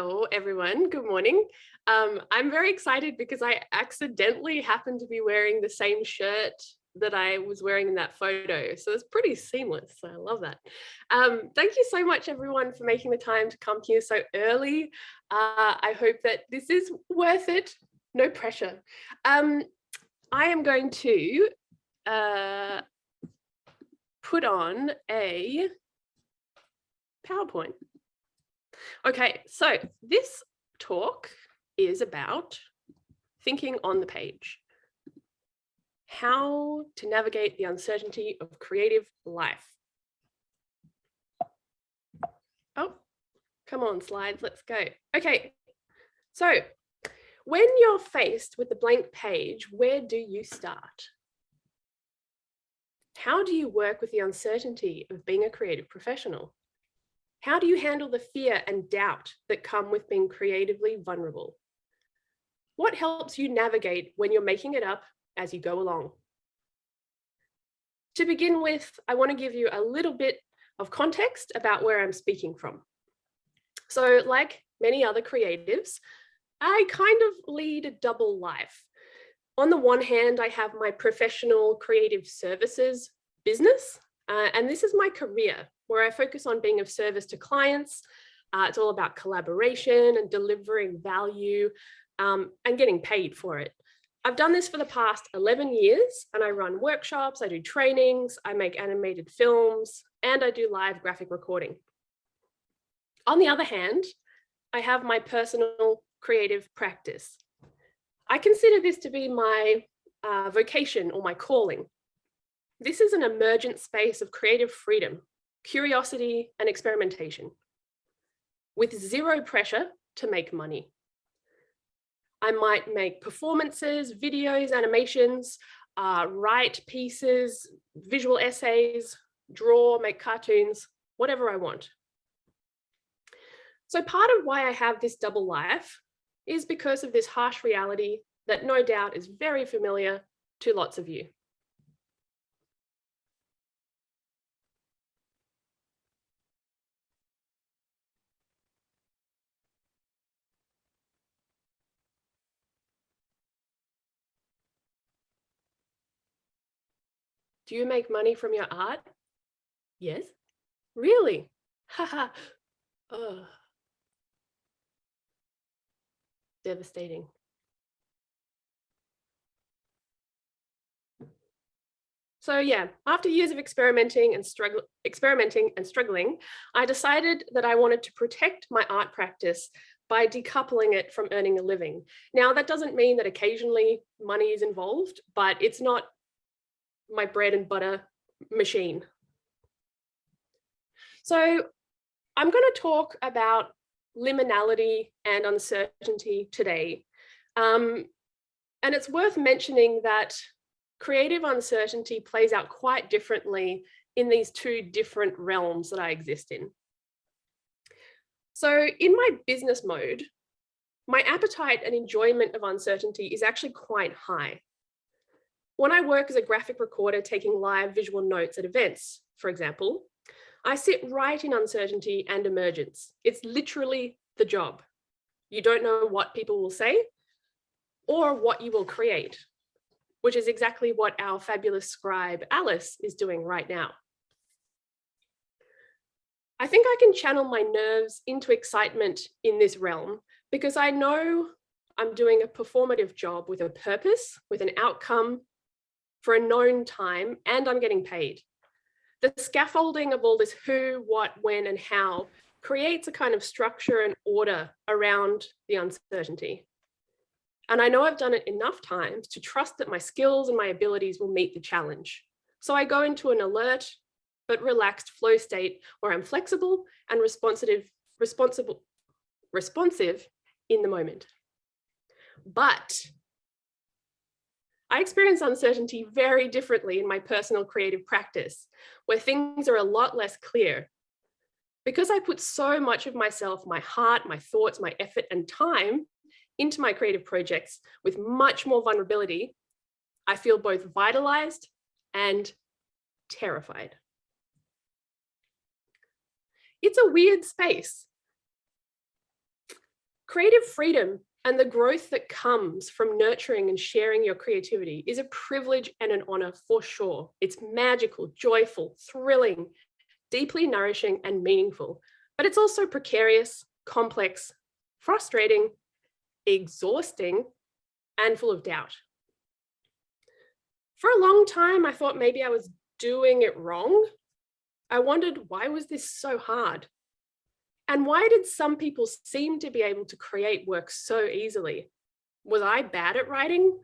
Hello, everyone. Good morning. I'm very excited because I accidentally happened to be wearing the same shirt that I was wearing in that photo. So it's pretty seamless. So I love that. Thank you so much, everyone, for making the time to come here so early. I hope that this is worth it. No pressure. I am going to put on a PowerPoint. Okay, so this talk is about thinking on the page. How to navigate the uncertainty of creative life. Oh, come on, slides, let's go. Okay, so when you're faced with the blank page, where do you start? How do you work with the uncertainty of being a creative professional? How do you handle the fear and doubt that come with being creatively vulnerable? What helps you navigate when you're making it up as you go along? To begin with, I want to give you a little bit of context about where I'm speaking from. So, like many other creatives, I kind of lead a double life. On the one hand, I have my professional creative services business, and this is my career where I focus on being of service to clients. It's all about collaboration and delivering value and getting paid for it. I've done this for the past 11 years, and I run workshops, I do trainings, I make animated films, and I do live graphic recording. On the other hand, I have my personal creative practice. I consider this to be my vocation or my calling. This is an emergent space of creative freedom, curiosity, and experimentation, with zero pressure to make money. I might make performances, videos, animations, write pieces, visual essays, draw, make cartoons, whatever I want. So part of why I have this double life is because of this harsh reality that no doubt is very familiar to lots of you. Do you make money from your art? Yes. Really? Haha. Oh, devastating. So yeah, after years of experimenting and struggling, I decided that I wanted to protect my art practice by decoupling it from earning a living. Now, that doesn't mean that occasionally money is involved, but it's not my bread and butter machine. So I'm going to talk about liminality and uncertainty today. And it's worth mentioning that creative uncertainty plays out quite differently in these two different realms that I exist in. So in my business mode, my appetite and enjoyment of uncertainty is actually quite high. When I work as a graphic recorder taking live visual notes at events, for example, I sit right in uncertainty and emergence. It's literally the job. You don't know what people will say or what you will create, which is exactly what our fabulous scribe, Alice, is doing right now. I think I can channel my nerves into excitement in this realm because I know I'm doing a performative job with a purpose, with an outcome for a known time, and I'm getting paid. The scaffolding of all this who, what, when, and how creates a kind of structure and order around the uncertainty. And I know I've done it enough times to trust that my skills and my abilities will meet the challenge. So I go into an alert but relaxed flow state where I'm flexible and responsive in the moment. But I experience uncertainty very differently in my personal creative practice, where things are a lot less clear. Because I put so much of myself, my heart, my thoughts, my effort, and time into my creative projects with much more vulnerability, I feel both vitalized and terrified. It's a weird space. Creative freedom and the growth that comes from nurturing and sharing your creativity is a privilege and an honor for sure. It's magical, joyful, thrilling, deeply nourishing, and meaningful. But it's also precarious, complex, frustrating, exhausting, and full of doubt. For a long time, I thought maybe I was doing it wrong. I wondered, why was this so hard? And why did some people seem to be able to create work so easily? Was I bad at writing?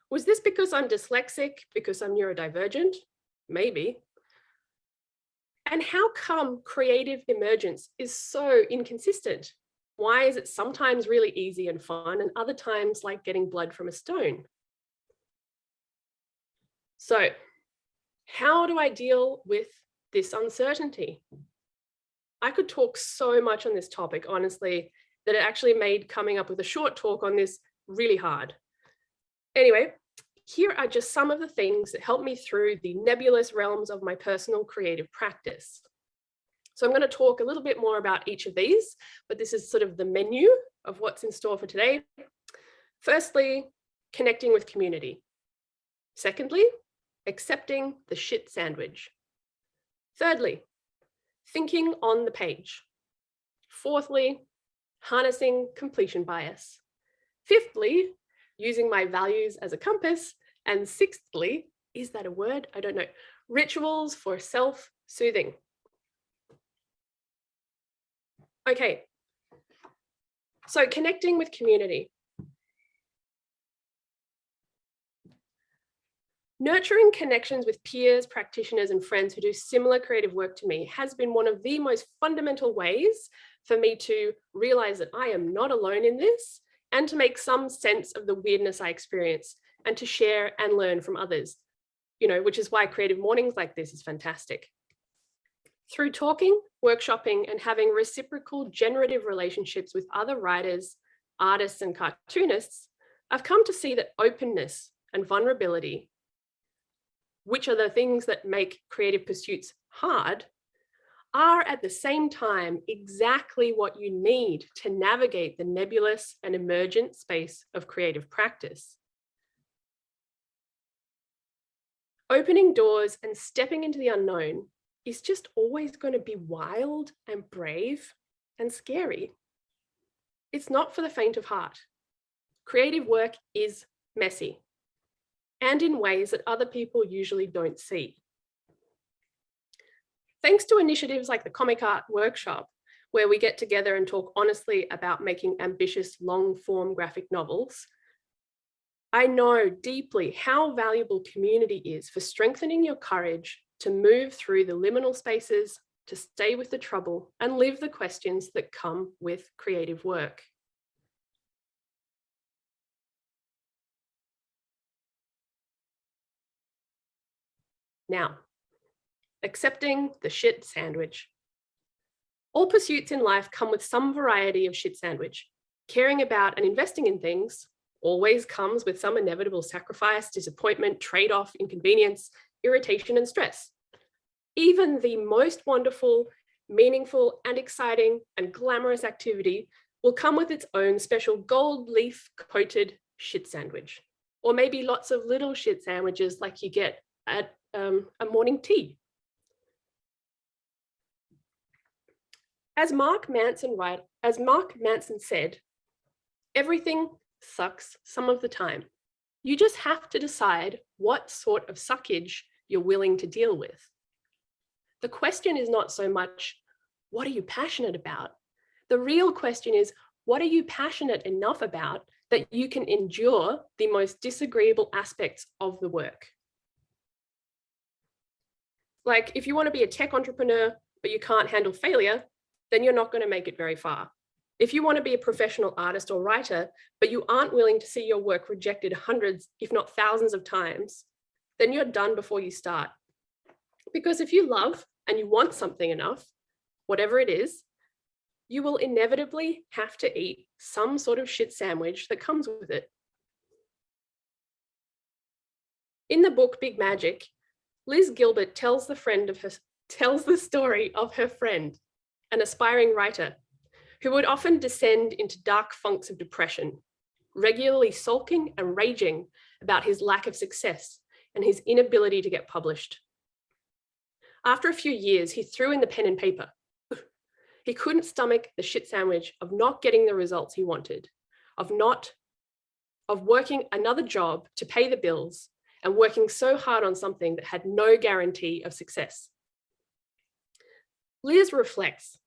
Was this because I'm dyslexic, because I'm neurodivergent? Maybe. And how come creative emergence is so inconsistent? Why is it sometimes really easy and fun and other times like getting blood from a stone? So, how do I deal with this uncertainty? I could talk so much on this topic, honestly, that it actually made coming up with a short talk on this really hard. Anyway, here are just some of the things that helped me through the nebulous realms of my personal creative practice. So I'm going to talk a little bit more about each of these, but this is sort of the menu of what's in store for today. Firstly, connecting with community. Secondly, accepting the shit sandwich. Thirdly, thinking on the page. Fourthly, harnessing completion bias. Fifthly, using my values as a compass. And sixthly, is that a word? I don't know. Rituals for self-soothing. Okay, so connecting with community. Nurturing connections with peers, practitioners, and friends who do similar creative work to me has been one of the most fundamental ways for me to realize that I am not alone in this and to make some sense of the weirdness I experience and to share and learn from others, which is why Creative Mornings like this is fantastic. Through talking, workshopping, and having reciprocal generative relationships with other writers, artists, and cartoonists, I've come to see that openness and vulnerability, which are the things that make creative pursuits hard, are at the same time exactly what you need to navigate the nebulous and emergent space of creative practice. Opening doors and stepping into the unknown is just always going to be wild and brave and scary. It's not for the faint of heart. Creative work is messy, and in ways that other people usually don't see. Thanks to initiatives like the Comic Art Workshop, where we get together and talk honestly about making ambitious long-form graphic novels, I know deeply how valuable community is for strengthening your courage to move through the liminal spaces, to stay with the trouble, and live the questions that come with creative work. Now, accepting the shit sandwich. All pursuits in life come with some variety of shit sandwich. Caring about and investing in things always comes with some inevitable sacrifice, disappointment, trade-off, inconvenience, irritation, and stress. Even the most wonderful, meaningful, and exciting and glamorous activity will come with its own special gold leaf coated shit sandwich, or maybe lots of little shit sandwiches like you get at a morning tea. As Mark Manson said, everything sucks some of the time. You just have to decide what sort of suckage you're willing to deal with. The question is not so much, what are you passionate about? The real question is, what are you passionate enough about that you can endure the most disagreeable aspects of the work? Like if you want to be a tech entrepreneur, but you can't handle failure, then you're not going to make it very far. If you want to be a professional artist or writer, but you aren't willing to see your work rejected hundreds, if not thousands of times, then you're done before you start. Because if you love and you want something enough, whatever it is, you will inevitably have to eat some sort of shit sandwich that comes with it. In the book Big Magic, Liz Gilbert tells the story of her friend, an aspiring writer, who would often descend into dark funks of depression, regularly sulking and raging about his lack of success and his inability to get published. After a few years, he threw in the pen and paper. He couldn't stomach the shit sandwich of not getting the results he wanted, of working another job to pay the bills and working so hard on something that had no guarantee of success. Liz reflects,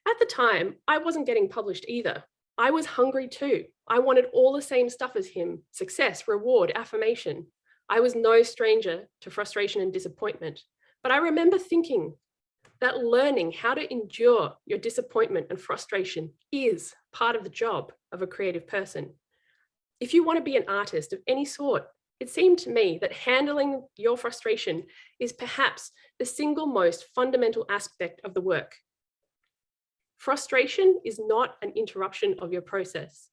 at the time, I wasn't getting published either. I was hungry too. I wanted all the same stuff as him: success, reward, affirmation. I was no stranger to frustration and disappointment. But I remember thinking that learning how to endure your disappointment and frustration is part of the job of a creative person. If you want to be an artist of any sort, it seemed to me that handling your frustration is perhaps the single most fundamental aspect of the work. Frustration is not an interruption of your process.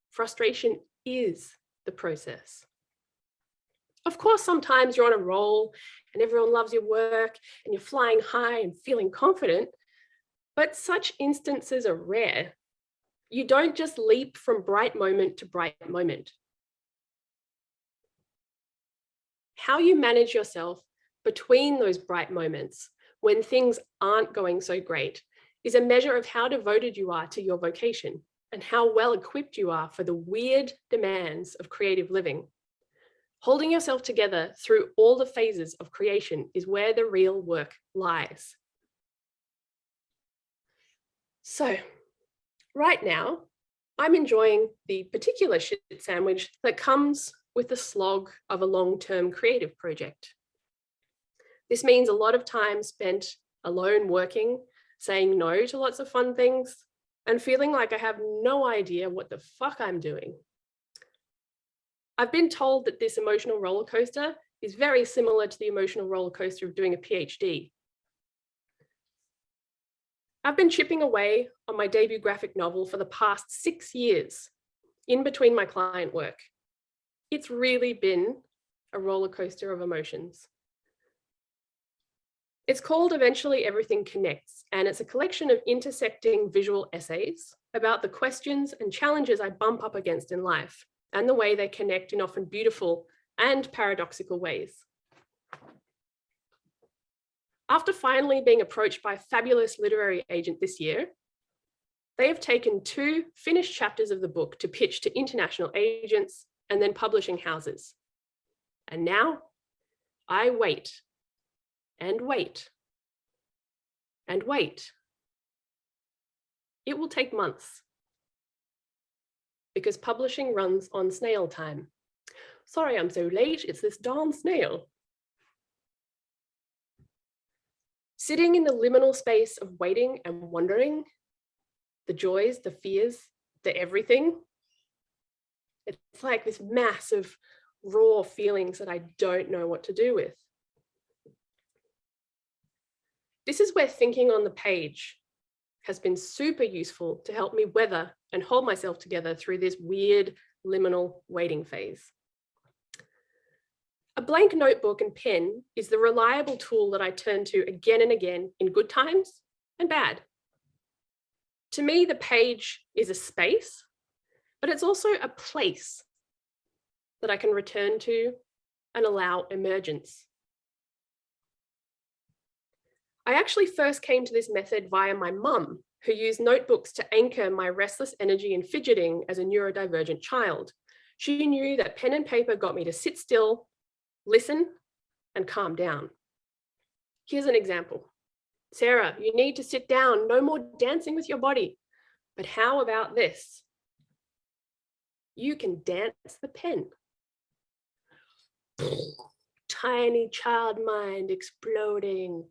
Frustration is the process. Of course, sometimes you're on a roll and everyone loves your work and you're flying high and feeling confident, but such instances are rare. You don't just leap from bright moment to bright moment. How you manage yourself between those bright moments when things aren't going so great is a measure of how devoted you are to your vocation and how well equipped you are for the weird demands of creative living. Holding yourself together through all the phases of creation is where the real work lies. So, right now, I'm enjoying the particular shit sandwich that comes with the slog of a long-term creative project. This means a lot of time spent alone working, saying no to lots of fun things, and feeling like I have no idea what the fuck I'm doing. I've been told that this emotional roller coaster is very similar to the emotional roller coaster of doing a PhD. I've been chipping away on my debut graphic novel for the past 6 years, in between my client work. It's really been a roller coaster of emotions. It's called Eventually Everything Connects, and it's a collection of intersecting visual essays about the questions and challenges I bump up against in life, and the way they connect in often beautiful and paradoxical ways. After finally being approached by a fabulous literary agent this year, they have taken 2 finished chapters of the book to pitch to international agents and then publishing houses. And now I wait and wait and wait. It will take months, because publishing runs on snail time. Sorry, I'm so late, it's this darn snail. Sitting in the liminal space of waiting and wondering, the joys, the fears, the everything, it's like this mass of raw feelings that I don't know what to do with. This is where thinking on the page has been super useful to help me weather and hold myself together through this weird liminal waiting phase. A blank notebook and pen is the reliable tool that I turn to again and again in good times and bad. To me, the page is a space, but it's also a place that I can return to and allow emergence. I actually first came to this method via my mum, who used notebooks to anchor my restless energy and fidgeting as a neurodivergent child. She knew that pen and paper got me to sit still, listen, and calm down. Here's an example. Sarah, you need to sit down, no more dancing with your body. But how about this? You can dance the pen. Tiny child mind exploding.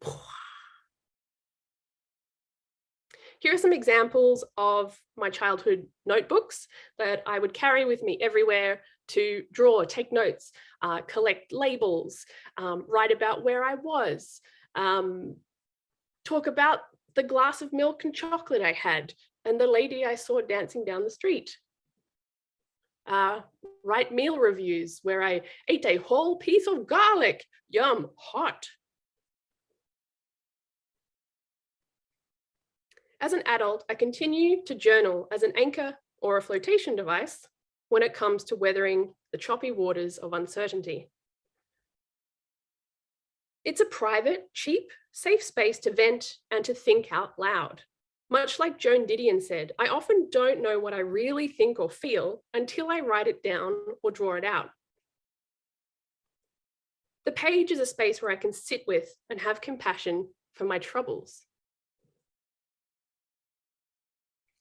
Here are some examples of my childhood notebooks that I would carry with me everywhere to draw, take notes, collect labels, write about where I was, talk about the glass of milk and chocolate I had and the lady I saw dancing down the street. Write meal reviews where I ate a whole piece of garlic. Yum, hot. As an adult, I continue to journal as an anchor or a flotation device when it comes to weathering the choppy waters of uncertainty. It's a private, cheap, safe space to vent and to think out loud. Much like Joan Didion said, I often don't know what I really think or feel until I write it down or draw it out. The page is a space where I can sit with and have compassion for my troubles.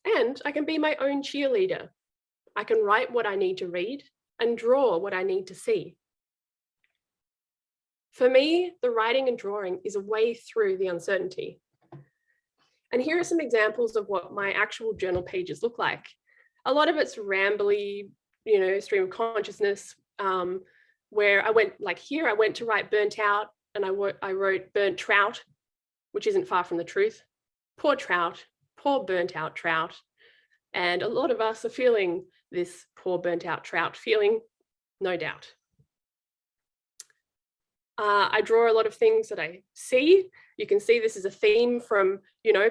And I can be my own cheerleader. I can write what I need to read and draw what I need to see. For me, the writing and drawing is a way through the uncertainty. And here are some examples of what my actual journal pages look like. A lot of it's rambly, stream of consciousness, where I went, like here, I went to write burnt out, and I wrote burnt trout, which isn't far from the truth. Poor trout, poor burnt out trout. And a lot of us are feeling this poor burnt out trout feeling, no doubt. I draw a lot of things that I see. You can see this is a theme from,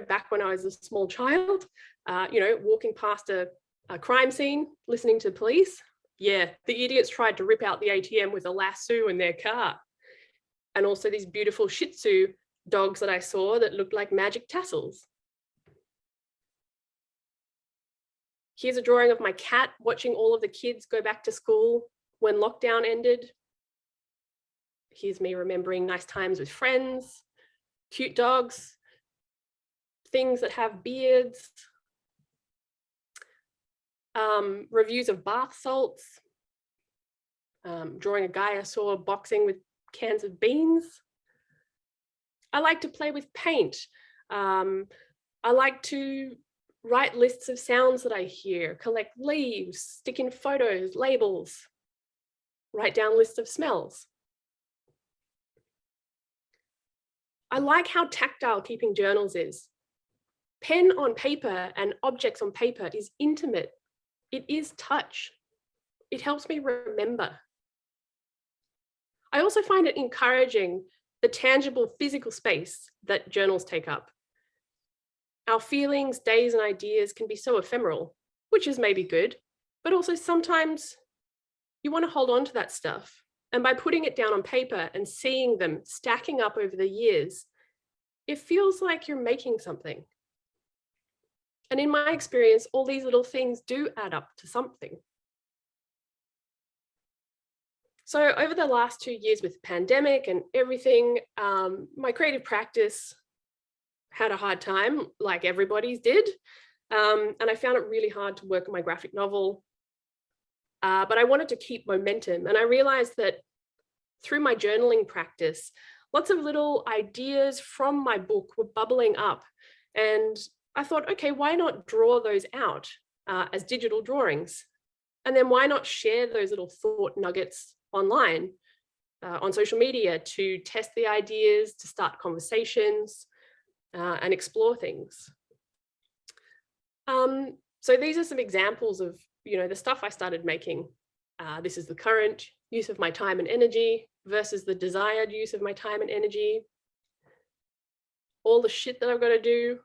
back when I was a small child, walking past a crime scene, listening to police. Yeah, the idiots tried to rip out the ATM with a lasso in their car. And also these beautiful Shih Tzu dogs that I saw that looked like magic tassels. Here's a drawing of my cat watching all of the kids go back to school when lockdown ended. Here's me remembering nice times with friends, cute dogs, things that have beards, reviews of bath salts, drawing a guy I saw boxing with cans of beans. I like to play with paint. I like to write lists of sounds that I hear, collect leaves, stick in photos, labels, write down lists of smells. I like how tactile keeping journals is. Pen on paper and objects on paper is intimate. It is touch. It helps me remember. I also find it encouraging the tangible physical space that journals take up. Our feelings, days, and ideas can be so ephemeral, which is maybe good, but also sometimes you want to hold on to that stuff. And by putting it down on paper and seeing them stacking up over the years, it feels like you're making something. And in my experience, all these little things do add up to something. So over the last 2 years with the pandemic and everything, my creative practice had a hard time, like everybody's did. And I found it really hard to work on my graphic novel. But I wanted to keep momentum. And I realized that through my journaling practice, lots of little ideas from my book were bubbling up. And I thought, okay, why not draw those out as digital drawings? And then why not share those little thought nuggets online, on social media, to test the ideas, to start conversations and explore things. So these are some examples of the stuff I started making. This is the current use of my time and energy versus the desired use of my time and energy. All the shit that I've got to do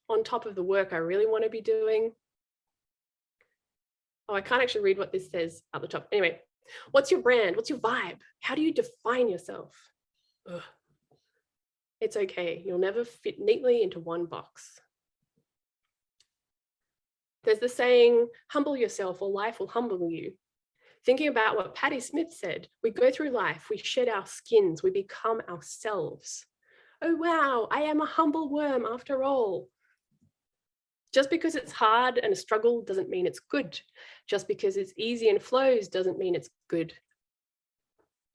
on top of the work I really want to be doing. Oh, I can't actually read what this says at the top. Anyway, what's your brand? What's your vibe? How do you define yourself? Ugh. It's okay. You'll never fit neatly into one box. There's the saying, humble yourself or life will humble you. Thinking about what Patti Smith said, we go through life, we shed our skins, we become ourselves. Oh, wow, I am a humble worm after all. Just because it's hard and a struggle doesn't mean it's good. Just because it's easy and flows doesn't mean it's good.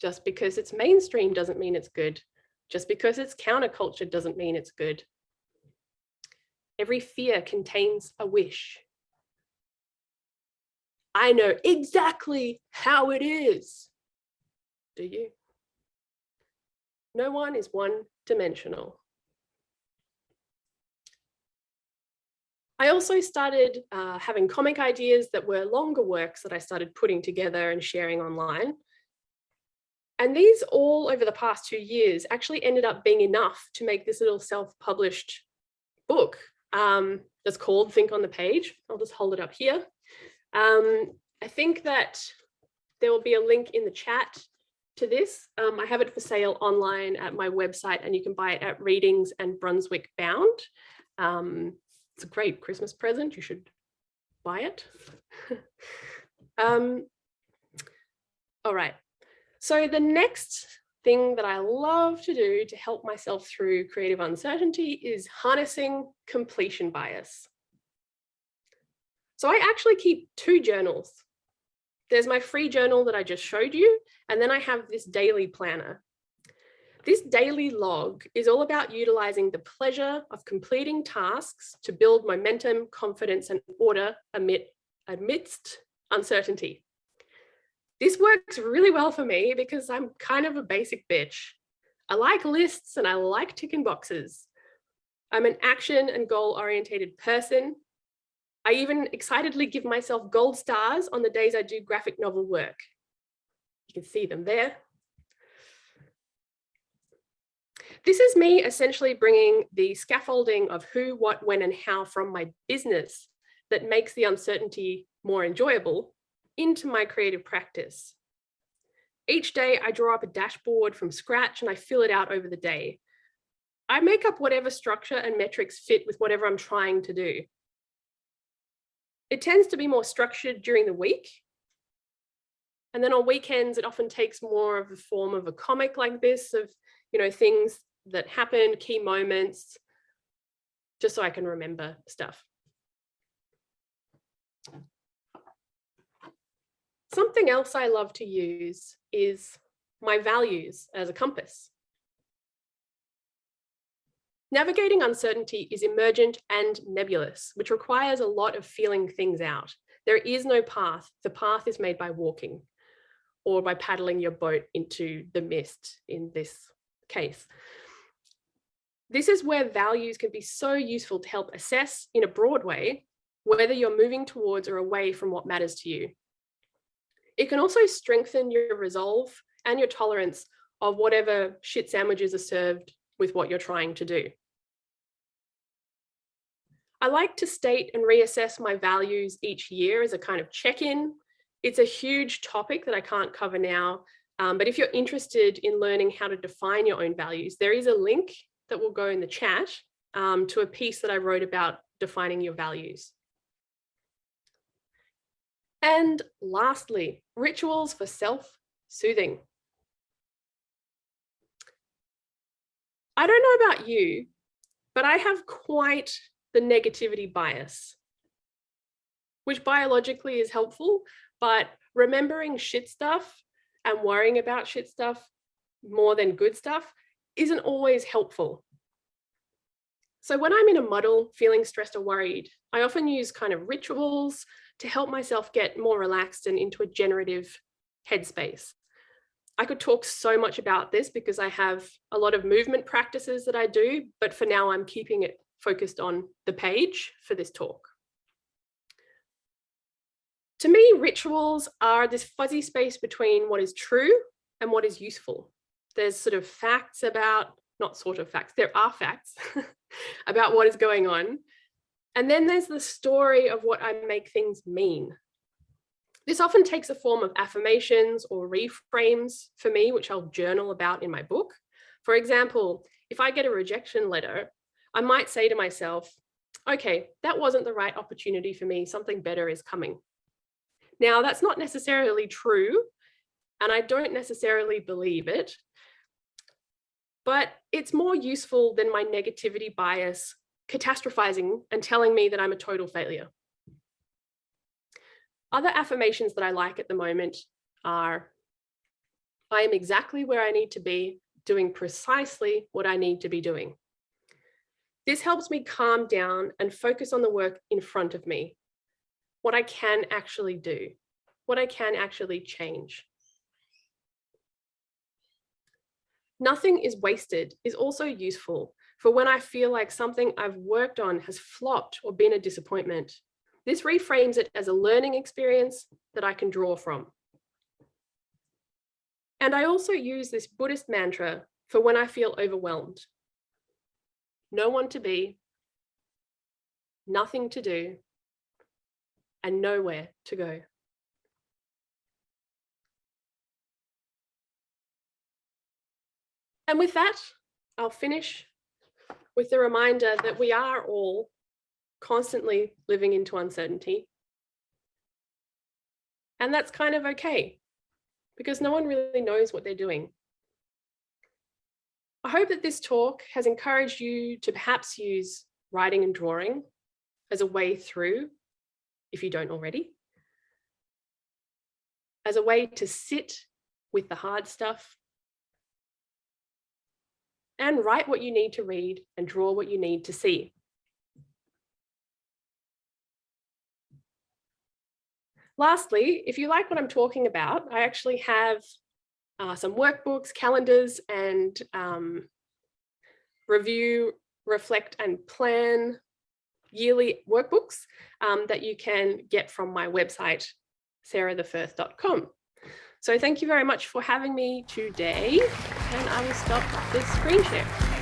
Just because it's mainstream doesn't mean it's good. Just because it's counterculture doesn't mean it's good. Every fear contains a wish. I know exactly how it is. Do you? No one is one-dimensional. I also started having comic ideas that were longer works that I started putting together and sharing online. And these all over the past 2 years actually ended up being enough to make this little self-published book. that's called Think on the Page. I'll just hold it up here. I think that there will be a link in the chat to this. I have it for sale online at my website, and you can buy it at Readings and Brunswick Bound. It's a great Christmas present. You should buy it. All right. So the next thing that I love to do to help myself through creative uncertainty is harnessing completion bias. So I actually keep 2 journals. There's my free journal that I just showed you, and then I have this daily planner. This daily log is all about utilizing the pleasure of completing tasks to build momentum, confidence, and order amidst uncertainty. This works really well for me because I'm kind of a basic bitch. I like lists and I like ticking boxes. I'm an action and goal-oriented person. I even excitedly give myself gold stars on the days I do graphic novel work. You can see them there. This is me essentially bringing the scaffolding of who, what, when, and how from my business that makes the uncertainty more enjoyable into my creative practice. Each day I draw up a dashboard from scratch and I fill it out over the day. I make up whatever structure and metrics fit with whatever I'm trying to do. It tends to be more structured during the week. And then on weekends, it often takes more of the form of a comic like this of, things that happen, key moments, just so I can remember stuff. Something else I love to use is my values as a compass. Navigating uncertainty is emergent and nebulous, which requires a lot of feeling things out. There is no path. The path is made by walking or by paddling your boat into the mist in this case. This is where values can be so useful to help assess in a broad way whether you're moving towards or away from what matters to you. It can also strengthen your resolve and your tolerance of whatever shit sandwiches are served with what you're trying to do. I like to state and reassess my values each year as a kind of check-in. It's a huge topic that I can't cover now, but if you're interested in learning how to define your own values, there is a link that will go in the chat to a piece that I wrote about defining your values. And lastly, rituals for self-soothing. I don't know about you, but I have quite the negativity bias, which biologically is helpful, but remembering shit stuff and worrying about shit stuff more than good stuff isn't always helpful. So when I'm in a muddle, feeling stressed or worried, I often use kind of rituals to help myself get more relaxed and into a generative headspace. I could talk so much about this because I have a lot of movement practices that I do, but for now I'm keeping it focused on the page for this talk. To me, rituals are this fuzzy space between what is true and what is useful. There's sort of facts about, not sort of facts, there are facts about what is going on. And then there's the story of what I make things mean. This often takes a form of affirmations or reframes for me, which I'll journal about in my book. For example, if I get a rejection letter, I might say to myself, okay, that wasn't the right opportunity for me, something better is coming. Now, that's not necessarily true, and I don't necessarily believe it, but it's more useful than my negativity bias catastrophizing and telling me that I'm a total failure. Other affirmations that I like at the moment are, I am exactly where I need to be, doing precisely what I need to be doing. This helps me calm down and focus on the work in front of me, what I can actually do, what I can actually change. Nothing is wasted is also useful for when I feel like something I've worked on has flopped or been a disappointment. This reframes it as a learning experience that I can draw from. And I also use this Buddhist mantra for when I feel overwhelmed. Know when to be, nothing to do, and nowhere to go. And with that, I'll finish with the reminder that we are all constantly living into uncertainty. And that's kind of okay, because no one really knows what they're doing. I hope that this talk has encouraged you to perhaps use writing and drawing as a way through, if you don't already, as a way to sit with the hard stuff and write what you need to read and draw what you need to see. Lastly, if you like what I'm talking about, I actually have some workbooks, calendars, and review, reflect, and plan yearly workbooks that you can get from my website, sarahthefirth.com. So thank you very much for having me today, and I will stop this screen share.